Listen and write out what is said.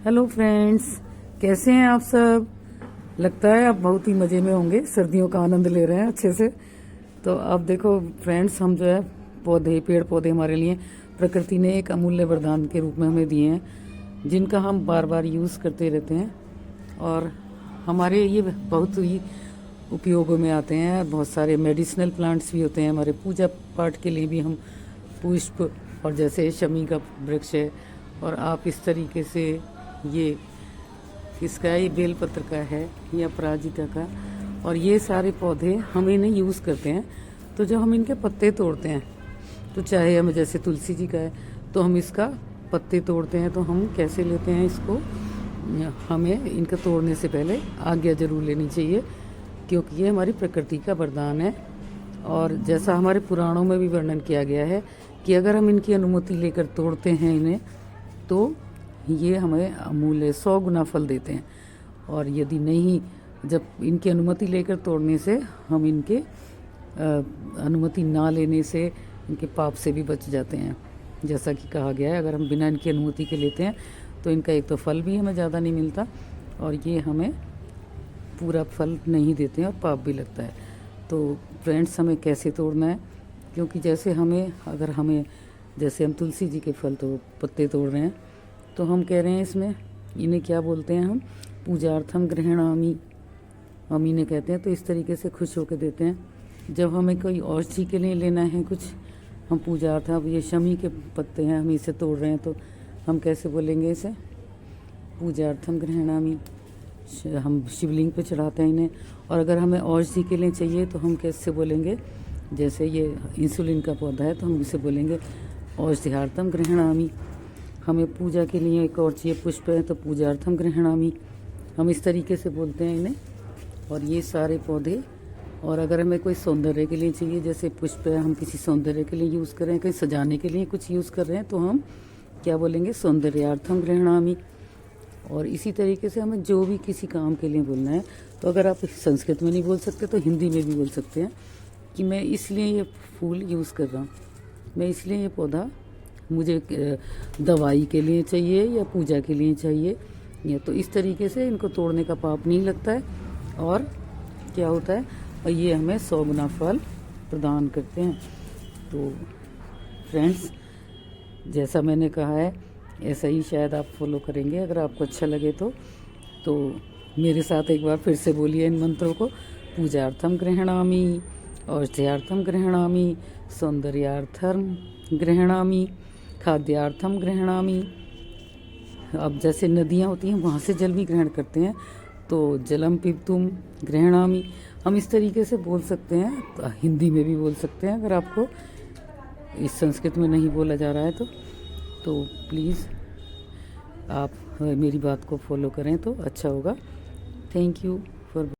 Hello friends, कैसे हैं आप सब। लगता है आप बहुत ही मज़े में होंगे, सर्दियों का आनंद ले रहे हैं अच्छे से। तो अब देखो फ्रेंड्स, हम जो है पेड़ पौधे हमारे लिए प्रकृति ने एक अमूल्य वरदान के रूप में हमें दिए हैं, जिनका हम बार बार यूज़ करते रहते हैं और हमारे ये बहुत ही उपयोगों में आते हैं। बहुत सारे मेडिसिनल प्लांट्स भी होते हैं हमारे, पूजा पाठ के लिए भी हम पुष्प, और जैसे शमी का वृक्ष है, और आप इस तरीके से ये किसका है, ये बेलपत्र का है या अपराजिता का, और ये सारे पौधे हम इन्हें यूज़ करते हैं। तो जब हम इनके पत्ते तोड़ते हैं, तो चाहे हमें जैसे तुलसी जी का है तो हम इसका पत्ते तोड़ते हैं, तो हम कैसे लेते हैं इसको, हमें इनका तोड़ने से पहले आज्ञा जरूर लेनी चाहिए, क्योंकि ये हमारी प्रकृति का वरदान है। और जैसा हमारे पुराणों में भी वर्णन किया गया है कि अगर हम इनकी अनुमति लेकर तोड़ते हैं इन्हें, तो ये हमें अमूल्य 100 गुना फल देते हैं। और यदि नहीं, जब इनकी अनुमति लेकर तोड़ने से हम इनके अनुमति ना लेने से इनके पाप से भी बच जाते हैं। जैसा कि कहा गया है, अगर हम बिना इनकी अनुमति के लेते हैं तो इनका एक तो फल भी हमें ज़्यादा नहीं मिलता, और ये हमें पूरा फल नहीं देते हैं और पाप भी लगता है। तो फ्रेंड्स, हमें कैसे तोड़ना है, क्योंकि जैसे जैसे हम तुलसी जी के फल तो पत्ते तोड़ रहे हैं, तो हम कह रहे हैं इसमें, इन्हें क्या बोलते हैं हम, पूजार्थम ग्रहणामि, हम इन्हें कहते हैं। तो इस तरीके से खुश होकर देते हैं। जब हमें कोई औषधि के लिए लेना है कुछ, हम पूजार्थ, अब ये शमी के पत्ते हैं, हम इसे तोड़ रहे हैं, तो हम कैसे बोलेंगे इसे, पूजार्थम ग्रहणामि, हम शिवलिंग पे चढ़ाते हैं इन्हें। और अगर हमें औषधि के लिए चाहिए तो हम कैसे बोलेंगे, जैसे ये इंसुलिन का पौधा है तो हम इसे बोलेंगे औषध्यार्थम ग्रहणामि। हमें पूजा के लिए एक और चाहिए, पुष्प है, तो पूजार्थम ग्रहणामि, हम इस तरीके से बोलते हैं इन्हें। और ये सारे पौधे, और अगर हमें कोई सौंदर्य के लिए चाहिए, जैसे पुष्प है, हम किसी सौंदर्य के लिए यूज़ कर रहे हैं, कहीं सजाने के लिए कुछ यूज़ कर रहे हैं, तो हम क्या बोलेंगे, सौंदर्यार्थम ग्रहणामि। और इसी तरीके से हमें जो भी किसी काम के लिए बोलना है, तो अगर आप संस्कृत में नहीं बोल सकते तो हिंदी में भी बोल सकते हैं कि मैं इसलिए ये फूल यूज़ कर रहा हूँ, मैं इसलिए ये पौधा मुझे दवाई के लिए चाहिए या पूजा के लिए चाहिए, या तो इस तरीके से इनको तोड़ने का पाप नहीं लगता है, और क्या होता है, और ये हमें 100 गुना फल प्रदान करते हैं। तो फ्रेंड्स, जैसा मैंने कहा है ऐसा ही शायद आप फॉलो करेंगे। अगर आपको अच्छा लगे तो मेरे साथ एक बार फिर से बोलिए इन मंत्रों को, पूजार्थम ग्रहणामि, औषध्यार्थम ग्रहणामि, सौंदर्यार्थम ग्रहणामि, खाद्यार्थम ग्रहणामि। अब जैसे नदियाँ होती हैं, वहाँ से जल भी ग्रहण करते हैं, तो जलम पिबतुम ग्रहणामि, हम इस तरीके से बोल सकते हैं। तो हिंदी में भी बोल सकते हैं, अगर आपको इस संस्कृत में नहीं बोला जा रहा है तो प्लीज़ आप मेरी बात को फॉलो करें तो अच्छा होगा। Thank you for